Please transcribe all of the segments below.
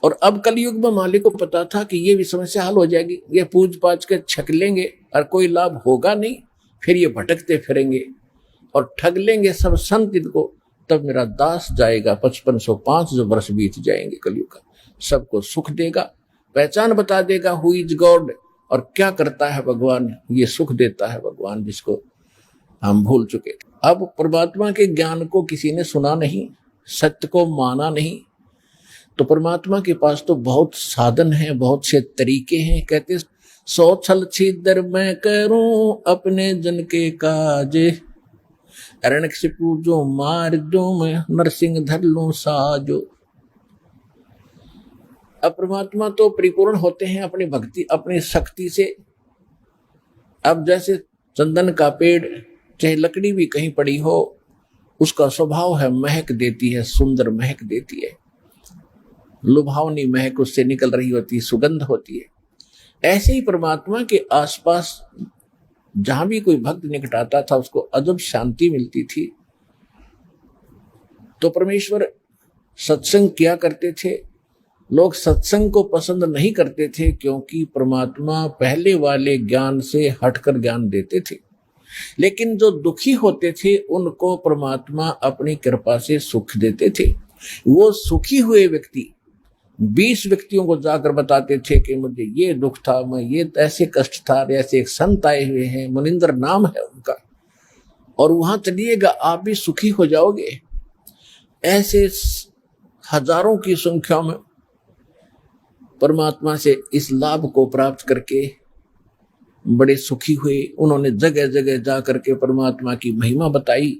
और अब कलयुग में मालिक को पता था कि ये भी समस्या हल हो जाएगी, ये पूज पाछ के छक लेंगे और कोई लाभ होगा नहीं, फिर ये भटकते फिरेंगे और ठग लेंगे सब संत इनको, तब मेरा दास जाएगा 5505 जो वर्ष बीत जाएंगे कलयुग का, सबको सुख देगा, पहचान बता देगा हु इज गॉड, और क्या करता है भगवान, ये सुख देता है भगवान जिसको हम भूल चुके थे। अब परमात्मा के ज्ञान को किसी ने सुना नहीं, सत्य को माना नहीं, तो परमात्मा के पास तो बहुत साधन है, बहुत से तरीके हैं। कहते 100 छल छिद्र मैं करूं अपने जन के काज, हिरण्यकशिपु जो मार दो मैं नरसिंह धर लूं साजो। अब परमात्मा तो परिपूर्ण होते हैं अपनी भक्ति अपनी शक्ति से। अब जैसे चंदन का पेड़ चाहे लकड़ी भी कहीं पड़ी हो, उसका स्वभाव है महक देती है, सुंदर महक देती है, लुभावनी महक उससे निकल रही होती है, सुगंध होती है। ऐसे ही परमात्मा के आसपास जहां भी कोई भक्त निकट आता था उसको अजब शांति मिलती थी। तो परमेश्वर सत्संग किया करते थे। लोग सत्संग को पसंद नहीं करते थे क्योंकि परमात्मा पहले वाले ज्ञान से हटकर ज्ञान देते थे, लेकिन जो दुखी होते थे उनको परमात्मा अपनी कृपा से सुख देते थे। वो सुखी हुए व्यक्ति 20 व्यक्तियों को जाकर बताते थे कि मुझे ये दुख था, मैं ये ऐसे कष्ट था, ऐसे एक संत आए हुए हैं, मुनिंदर नाम है उनका, और वहां चलिएगा आप भी सुखी हो जाओगे। ऐसे हजारों की संख्या में परमात्मा से इस लाभ को प्राप्त करके बड़े सुखी हुए। उन्होंने जगह जगह जा करके परमात्मा की महिमा बताई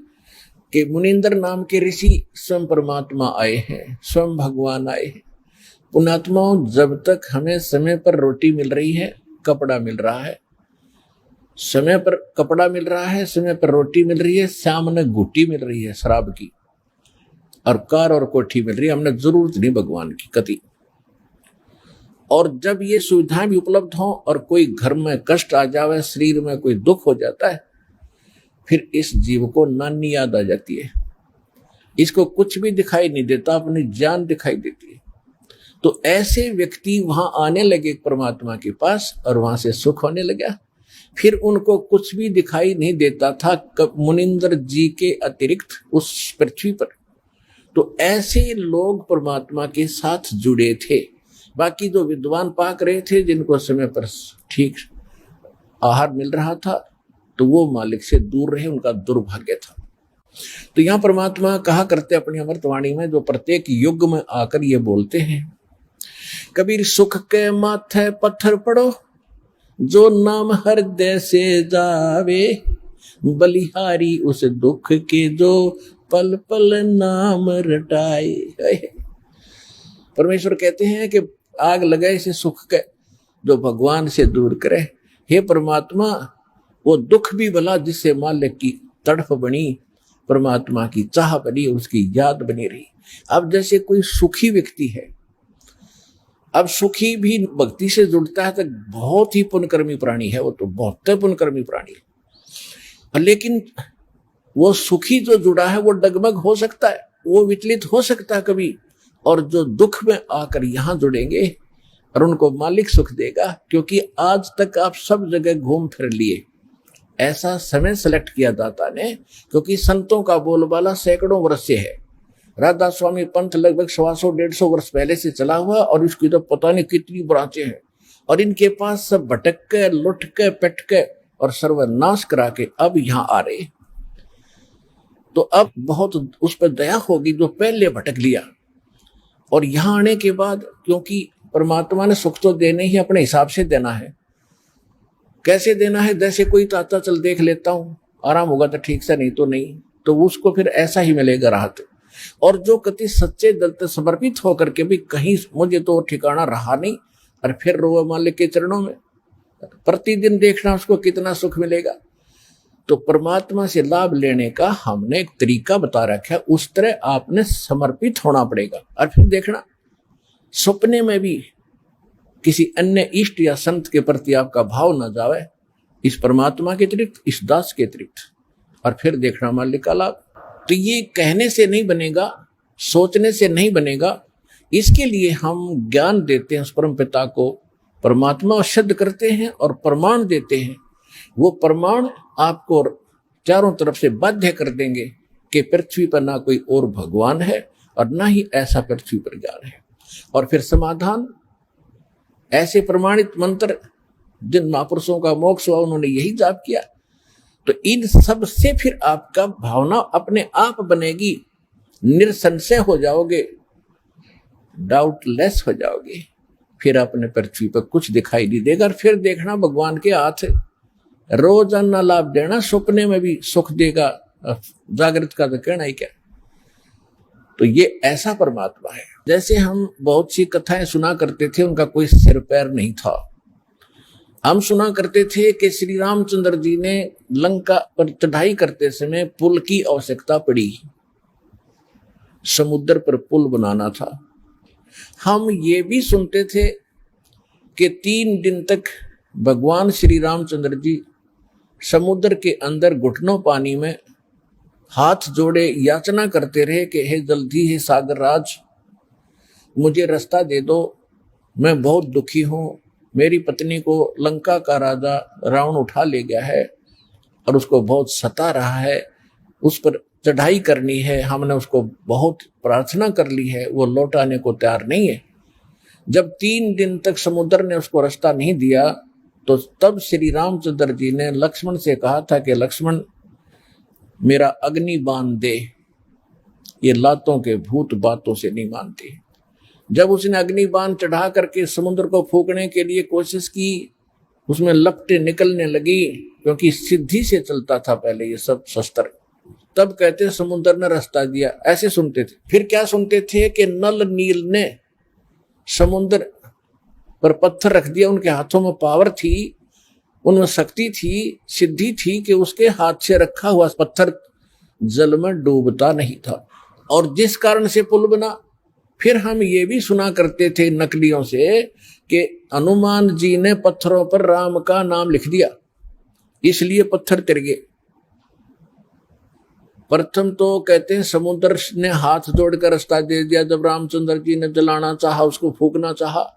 कि मुनिंदर नाम के ऋषि स्वयं परमात्मा आए हैं, स्वयं भगवान आए हैं। पुण्यात्माओं, जब तक हमें समय पर रोटी मिल रही है, कपड़ा मिल रहा है, समय पर कपड़ा मिल रहा है, समय पर रोटी मिल रही है, सामने गुटी मिल रही है शराब की, और कार और कोठी मिल रही है, हमने जरूरत नहीं भगवान की कति। और जब ये सुविधाएं भी उपलब्ध हों और कोई घर में कष्ट आ जावे, शरीर में कोई दुख हो जाता है, फिर इस जीव को नानी याद आ जाती है। इसको कुछ भी दिखाई नहीं देता, अपनी जान दिखाई देती है। तो ऐसे व्यक्ति वहां आने लगे परमात्मा के पास और वहां से सुख होने लगा। फिर उनको कुछ भी दिखाई नहीं देता था मुनिंदर जी के अतिरिक्त उस पृथ्वी पर। तो ऐसे लोग परमात्मा के साथ जुड़े थे। बाकी जो विद्वान पाक रहे थे, जिनको समय पर ठीक आहार मिल रहा था, तो वो मालिक से दूर रहे, उनका दुर्भाग्य था। तो यहाँ परमात्मा कहा करते अपनी अमृतवाणी में, जो प्रत्येक युग में आकर ये बोलते हैं, कबीर सुख के माथे पत्थर पड़ो, जो नाम हृदय से जावे, बलिहारी उस दुख के जो पल पल नाम रटाए। परमेश्वर कहते हैं कि आग लगाए से सुख के जो भगवान से दूर करे। हे परमात्मा, वो दुख भी भला जिससे मालिक की तड़फ बनी, परमात्मा की चाह बनी, उसकी याद बनी रही। अब जैसे कोई सुखी व्यक्ति है, अब सुखी भी भक्ति से जुड़ता है तो बहुत ही पुण्यकर्मी प्राणी है, वो तो बहुत पुण्यकर्मी प्राणी है। लेकिन वो सुखी जो जुड़ा है वो डगमग हो सकता है, वो विचलित हो सकता है कभी, और जो दुख में आकर यहां जुड़ेंगे और उनको मालिक सुख देगा। क्योंकि आज तक आप सब जगह घूम फिर लिए, ऐसा समय सेलेक्ट किया दाता ने, क्योंकि संतों का बोलबाला सैकड़ों वर्ष से है। राधा स्वामी पंथ लगभग 100-150 वर्ष पहले से चला हुआ, और इसकी तो पता नहीं कितनी ब्रांचें हैं, और इनके पास सब भटक के लुट के पिट के और सर्वनाश करा के अब यहाँ आ रहे। तो अब बहुत उस पर दया होगी जो पहले भटक लिया, और यहाँ आने के बाद, क्योंकि परमात्मा ने सुख तो देने ही अपने हिसाब से देना है। कैसे देना है? जैसे कोई चाहता चल देख लेता हूं, आराम होगा तो ठीक से, नहीं तो नहीं, तो उसको फिर ऐसा ही मिलेगा राहत। और जो कति सच्चे दिल से समर्पित होकर के भी कहीं मुझे तो ठिकाना रहा नहीं, और फिर रोवा मालिक के चरणों में, प्रतिदिन देखना उसको कितना सुख मिलेगा। तो परमात्मा से लाभ लेने का हमने एक तरीका बता रखा है, उस तरह आपने समर्पित होना पड़ेगा। और फिर देखना सपने में भी किसी अन्य इष्ट या संत के प्रति आपका भाव न जावे, इस परमात्मा के अतिरिक्त, इस दास के अतिरिक्त, और फिर देखना मालिक का लाभ। तो ये कहने से नहीं बनेगा, सोचने से नहीं बनेगा, इसके लिए हम ज्ञान देते हैं उस परम पिता को, परमात्मा सिद्ध करते हैं और प्रमाण देते हैं। वो प्रमाण आपको चारों तरफ से बाध्य कर देंगे कि पृथ्वी पर ना कोई और भगवान है और ना ही ऐसा पृथ्वी पर ज्ञान है। और फिर समाधान, ऐसे प्रमाणित मंत्र जिन महापुरुषों का मोक्ष हुआ उन्होंने यही जाप किया। तो इन सब से फिर आपका भावना अपने आप बनेगी, निसंशय हो जाओगे, डाउटलेस हो जाओगे। फिर अपने पृथ्वी पर कुछ दिखाई नहीं देगा। और फिर देखना भगवान के हाथ रोजाना लाभ देना, सपने में भी सुख देगा, जागृत का तो कहना ही क्या। तो ये ऐसा परमात्मा है। जैसे हम बहुत सी कथाएं सुना करते थे, उनका कोई सिर पैर नहीं था। हम सुना करते थे कि श्री रामचंद्र जी ने लंका पर चढ़ाई करते समय पुल की आवश्यकता पड़ी, समुद्र पर पुल बनाना था। हम ये भी सुनते थे कि 3 दिन तक भगवान श्री रामचंद्र जी समुद्र के अंदर घुटनों पानी में हाथ जोड़े याचना करते रहे कि हे जल्दी हे सागर राज, मुझे रास्ता दे दो, मैं बहुत दुखी हूं, मेरी पत्नी को लंका का राजा रावण उठा ले गया है और उसको बहुत सता रहा है, उस पर चढ़ाई करनी है, हमने उसको बहुत प्रार्थना कर ली है, वो लौटाने को तैयार नहीं है। जब 3 दिन तक समुद्र ने उसको रास्ता नहीं दिया तो तब श्री रामचंद्र जी ने लक्ष्मण से कहा था कि लक्ष्मण मेरा अग्नि बाण दे, ये लातों के भूत बातों से नहीं मानते। जब उसने अग्नि बाण चढ़ा करके समुद्र को फूकने के लिए कोशिश की, उसमें लपटें निकलने लगी, क्योंकि सिद्धि से चलता था पहले ये सब शस्त्र। तब कहते समुद्र ने रास्ता दिया, ऐसे सुनते थे। फिर क्या सुनते थे कि नल नील ने समुद्र पर पत्थर रख दिया, उनके हाथों में पावर थी, उनमें शक्ति थी, सिद्धि थी कि उसके हाथ से रखा हुआ पत्थर जल में डूबता नहीं था, और जिस कारण से पुल बना। फिर हम ये भी सुना करते थे नकलियों से कि हनुमान जी ने पत्थरों पर राम का नाम लिख दिया, इसलिए पत्थर तिर गए। प्रथम तो कहते हैं समुद्र ने हाथ जोड़कर रास्ता दे दिया जब रामचंद्र जी ने जलाना चाहा, उसको फूकना चाहा।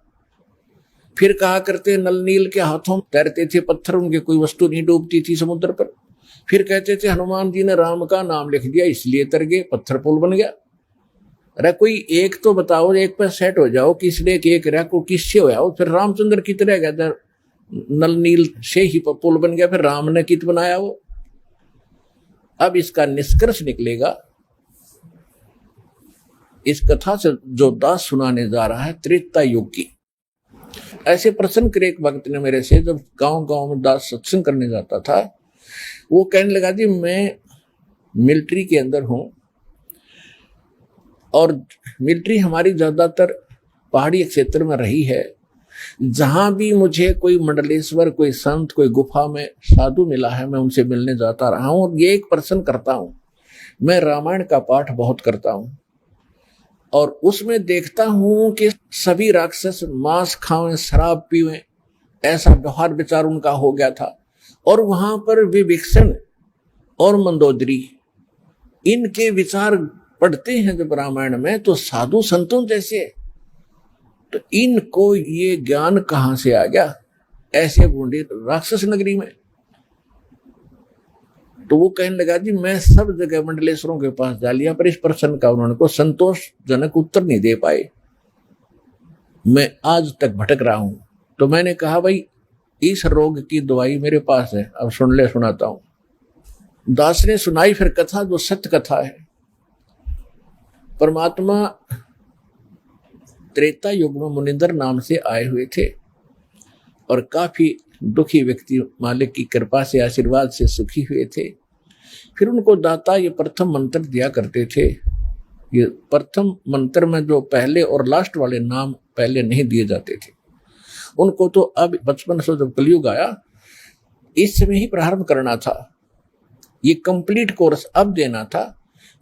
फिर कहा करते नल नील के हाथों तैरते थे पत्थर, उनके कोई वस्तु नहीं डूबती थी समुद्र पर। फिर कहते थे हनुमान जी ने राम का नाम लिख दिया इसलिए तर गए, पत्थर पुल बन गया। अरे कोई एक तो बताओ, एक पर सेट हो जाओ, किसने एक रहा को किससे हो जाओ, फिर रामचंद्र कित रह गया, नल नील से ही पुल बन गया, फिर राम ने कित बनाया वो। अब इसका निष्कर्ष निकलेगा, इस कथा से जो दास सुनाने जा रहा है त्रेता युग की। ऐसे प्रश्न करे एक भक्त ने मेरे से, जब गांव गांव में दास सत्संग करने जाता था, वो कहने लगा जी मैं मिलिट्री के अंदर हूं और मिलिट्री हमारी ज्यादातर पहाड़ी क्षेत्र में रही है। जहां भी मुझे कोई मंडलेश्वर, कोई संत, कोई गुफा में साधु मिला है, मैं उनसे मिलने जाता रहा हूं। और ये एक प्रश्न करता हूं, मैं रामायण का पाठ बहुत करता हूं और उसमें देखता हूं कि सभी राक्षस मांस खाएं, शराब पीवें, ऐसा व्यवहार विचार उनका हो गया था। और वहां पर विभीषण और मंदोदरी, इनके विचार पढ़ते हैं जब रामायण में, तो साधु संतों जैसे, तो इनको ये ज्ञान कहां से आ गया ऐसे बूढ़े राक्षस नगरी में। तो वो कहने लगा जी मैं सब जगह मंडलेश्वरों के पास जा लिया, पर इस प्रश्न का उन्होंने को संतोषजनक उत्तर नहीं दे पाए, मैं आज तक भटक रहा हूं। तो मैंने कहा भाई इस रोग की दवाई मेरे पास है, अब सुन ले, सुनाता हूं। दास ने सुनाई फिर कथा, जो सत्य कथा है। परमात्मा त्रेता युग में मुनिंदर नाम से आए हुए थे और काफी दुखी व्यक्ति मालिक की कृपा से, आशीर्वाद से सुखी हुए थे। फिर उनको दाता ये प्रथम मंत्र दिया करते थे। ये प्रथम मंत्र में जो पहले और लास्ट वाले नाम पहले नहीं दिए जाते थे, उनको तो अब बचपन से जब कलयुग आया इस समय ही प्रारंभ करना था। ये कंप्लीट कोर्स अब देना था।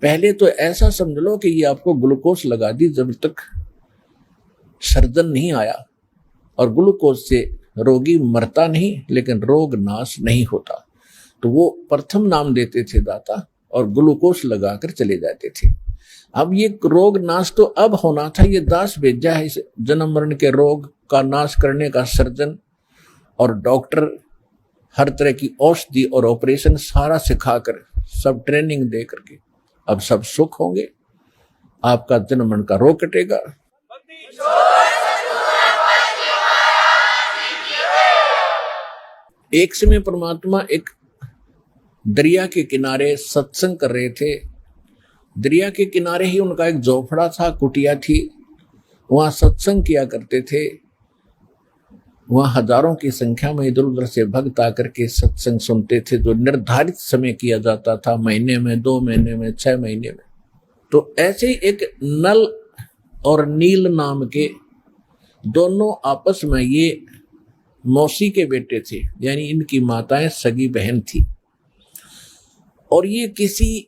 पहले तो ऐसा समझ लो कि ये आपको ग्लूकोज लगा दी जब तक सर्जन नहीं आया, और ग्लूकोज से रोगी मरता नहीं लेकिन रोग नाश नहीं होता। तो वो प्रथम नाम देते थे दाता, और ग्लूकोज लगाकर चले जाते थे। अब ये रोग नाश तो अब होना था, ये दास भेजा है इस जन्म मरण के रोग का नाश करने का सर्जन और डॉक्टर, हर तरह की औषधि और ऑपरेशन सारा सिखाकर, सब ट्रेनिंग दे करके अब सब सुख होंगे, आपका जन्म मरण का रोग कटेगा। एक समय परमात्मा एक दरिया के किनारे सत्संग कर रहे थे। दरिया के किनारे ही उनका एक झोपड़ा था, कुटिया थी, वहां सत्संग किया करते थे। वहां हजारों की संख्या में इधर उधर से भक्त आकर के सत्संग सुनते थे, जो निर्धारित समय किया जाता था, महीने में, 2 महीने में, 6 महीने में। तो ऐसे ही एक नल और नील नाम के दोनों आपस में, ये मौसी के बेटे थे, यानी इनकी माताएं सगी बहन थी, और ये किसी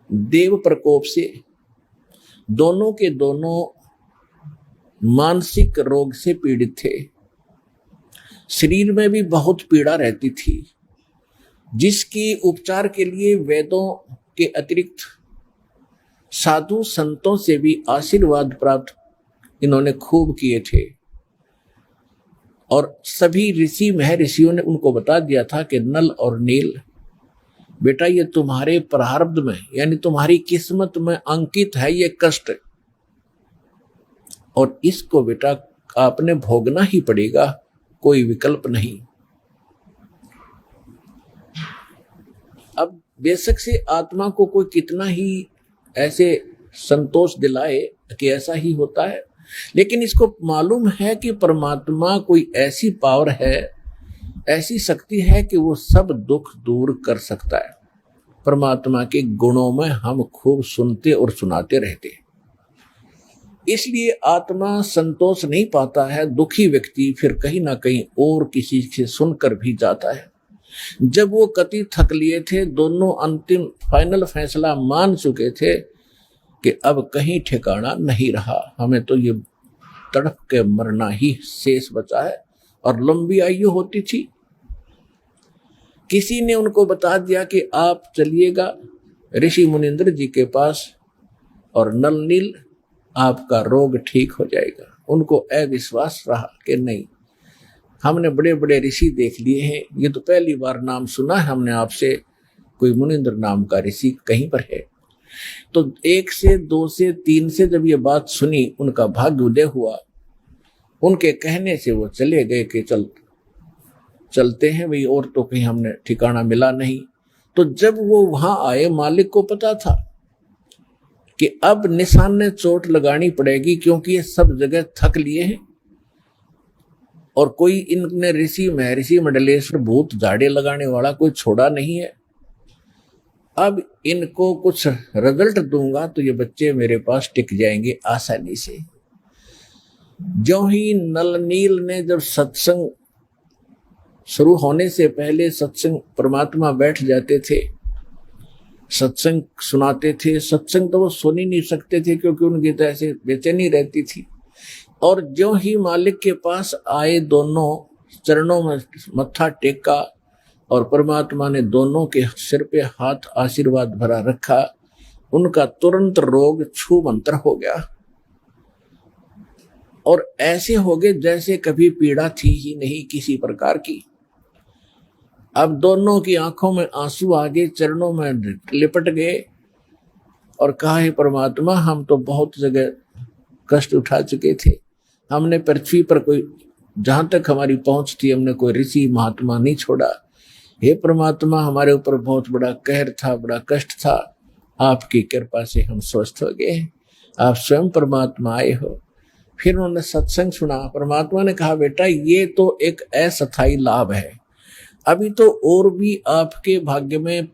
देव प्रकोप से दोनों के दोनों मानसिक रोग से पीड़ित थे। शरीर में भी बहुत पीड़ा रहती थी, जिसकी उपचार के लिए वेदों के अतिरिक्त साधु संतों से भी आशीर्वाद प्राप्त इन्होंने खूब किए थे। और सभी ऋषि महर्षियों ने उनको बता दिया था कि नल और नील, बेटा ये तुम्हारे प्रारब्ध में, यानी तुम्हारी किस्मत में अंकित है ये कष्ट, और इसको बेटा आपने भोगना ही पड़ेगा, कोई विकल्प नहीं। अब बेशक से आत्मा को कोई कितना ही ऐसे संतोष दिलाए कि ऐसा ही होता है, लेकिन इसको मालूम है कि परमात्मा कोई ऐसी पावर है, ऐसी शक्ति है कि वो सब दुख दूर कर सकता है। परमात्मा के गुणों में हम खूब सुनते और सुनाते रहते, इसलिए आत्मा संतोष नहीं पाता है। दुखी व्यक्ति फिर कहीं ना कहीं और किसी से सुनकर भी जाता है। जब वो कति थक लिए थे, दोनों अंतिम फाइनल फैसला मान चुके थे कि अब कहीं ठिकाना नहीं रहा, हमें तो ये तड़प के मरना ही शेष बचा है, और लंबी आयु होती थी। किसी ने उनको बता दिया कि आप चलिएगा ऋषि मुनिंद्र जी के पास, और नल नील आपका रोग ठीक हो जाएगा। उनको अविश्वास रहा कि नहीं, हमने बड़े बड़े ऋषि देख लिए हैं, ये तो पहली बार नाम सुना है हमने आपसे, कोई मुनिंद्र नाम का ऋषि कहीं पर है। तो 1 से 2 से 3 से जब ये बात सुनी, उनका भाग्य उदय हुआ। उनके कहने से वो चले गए कि चलते हैं भाई, और तो कहीं हमने ठिकाना मिला नहीं। तो जब वो वहां आए, मालिक को पता था कि अब निशान ने चोट लगानी पड़ेगी, क्योंकि ये सब जगह थक लिए हैं, और कोई इनने ऋषि महर्षि मंडलेश्वर भूत झाड़े लगाने वाला कोई छोड़ा नहीं है। अब इनको कुछ रिजल्ट दूंगा तो ये बच्चे मेरे पास टिक जाएंगे आसानी से। जो ही नल नील ने जब सत्संग शुरू होने से पहले सत्संग, परमात्मा बैठ जाते थे, सत्संग सुनाते थे। सत्संग तो वो सुन ही नहीं सकते थे, क्योंकि उनकी तो ऐसे बेचैनी रहती थी। और जो ही मालिक के पास आए, दोनों चरणों में मत्था टेका, और परमात्मा ने दोनों के सिर पे हाथ आशीर्वाद भरा रखा, उनका तुरंत रोग छू मंतर हो गया, और ऐसे हो गए जैसे कभी पीड़ा थी ही नहीं किसी प्रकार की। अब दोनों की आंखों में आंसू आ गए, चरणों में लिपट गए, और कहा, हे परमात्मा, हम तो बहुत जगह कष्ट उठा चुके थे, हमने पृथ्वी पर कोई, जहां तक हमारी पहुंच थी, हमने कोई ऋषि महात्मा नहीं छोड़ा। हे परमात्मा, हमारे ऊपर बहुत बड़ा कहर था, बड़ा कष्ट था, आपकी कृपा से हम स्वस्थ हो गए, आप स्वयं परमात्मा आए हो। फिर उन्होंने सत्संग सुना। परमात्मा ने कहा, बेटा ये तो एक अस्थायी लाभ है, अभी तो और भी आपके भाग्य में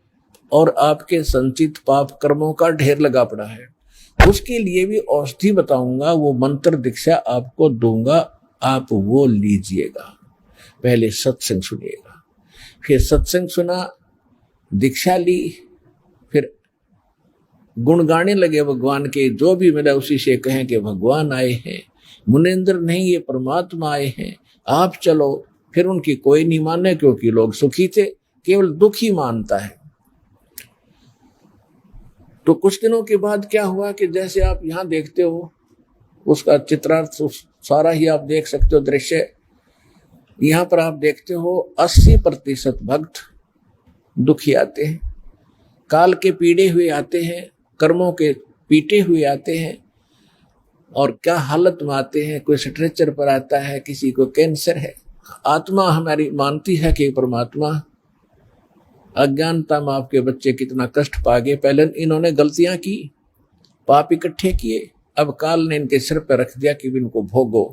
और आपके संचित पाप कर्मों का ढेर लगा पड़ा है, उसके लिए भी औषधि बताऊंगा, वो मंत्र दीक्षा आपको दूंगा, आप वो लीजिएगा। पहले सत्संग सुनिएगा। फिर सत्संग सुना, दीक्षा ली, फिर गुण गाने लगे भगवान के, जो भी मिला उसी से कहें कि भगवान आए हैं, मुनिंद्र नहीं ये परमात्मा आए हैं, आप चलो। फिर उनकी कोई नहीं माने, क्योंकि लोग सुखी थे, केवल दुखी मानता है। तो कुछ दिनों के बाद क्या हुआ कि जैसे आप यहाँ देखते हो, उसका चित्रार्थ सारा ही आप देख सकते हो दृश्य। यहाँ पर आप देखते हो 80% भक्त दुखी आते हैं, काल के पीड़े हुए आते हैं, कर्मों के पीटे हुए आते हैं, और क्या हालत में आते हैं। कोई स्ट्रेचर पर आता है, किसी को कैंसर है। आत्मा हमारी मानती है कि परमात्मा, अज्ञानता में आपके बच्चे कितना कष्ट पा गए, पहले इन्होंने गलतियां की, पाप इकट्ठे किए, अब काल ने इनके सिर पर रख दिया कि इनको भोगो।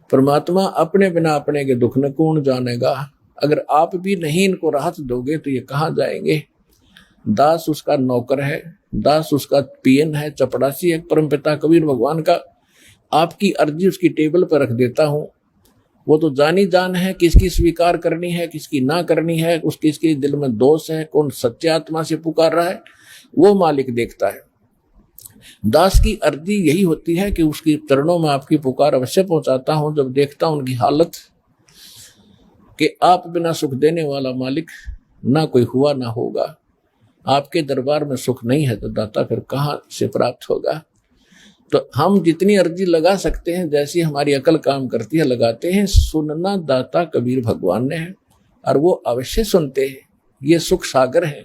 परमात्मा अपने बिना अपने के दुख न कौन जानेगा। अगर आप भी नहीं इनको राहत दोगे तो ये कहाँ जाएंगे। दास उसका नौकर है, दास उसका पीएन है, चपड़ासी है परमपिता कबीर भगवान का। आपकी अर्जी उसकी टेबल पर रख देता हूं, वो तो जानी जान है किसकी स्वीकार करनी है, किसकी ना करनी है, किसके दिल में दोष है, कौन सच्चे आत्मा से पुकार रहा है, वो मालिक देखता है। दास की अर्जी यही होती है कि उसकी चरणों में आपकी पुकार अवश्य पहुंचाता हूं जब देखता हूं उनकी हालत कि आप बिना सुख देने वाला मालिक ना कोई हुआ ना होगा। आपके दरबार में सुख नहीं है तो दाता फिर कहां से प्राप्त होगा। तो हम जितनी अर्जी लगा सकते हैं, जैसी हमारी अकल काम करती है, लगाते हैं। सुनना दाता कबीर भगवान ने है और वो अवश्य सुनते हैं। ये सुख सागर है,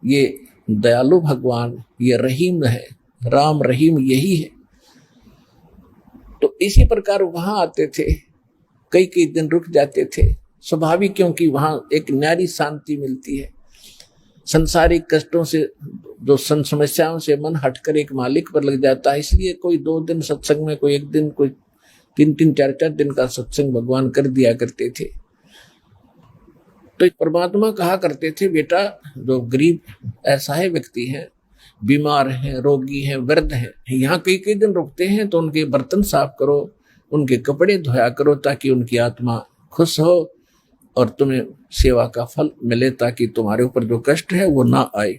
ये दयालु भगवान, ये रहीम है, राम रहीम यही है। तो इसी प्रकार वहां आते थे, कई कई दिन रुक जाते थे, स्वाभाविक, क्योंकि वहां एक न्यारी शांति मिलती है। संसारिक कष्टों से, जो समस्याओं से मन हटकर एक मालिक पर लग जाता है। इसलिए कोई 2 दिन सत्संग में, कोई 1 दिन, कोई 3-3, 4-4 दिन का सत्संग भगवान कर दिया करते थे। तो परमात्मा कहा करते थे, बेटा जो गरीब असहाय व्यक्ति हैं, बीमार हैं, रोगी हैं, वृद्ध हैं, यहाँ कई कई दिन रुकते हैं तो उनके बर्तन साफ करो, उनके कपड़े धोया करो, ताकि उनकी आत्मा खुश हो और तुम्हें सेवा का फल मिले, ताकि तुम्हारे ऊपर जो कष्ट है वो ना आए।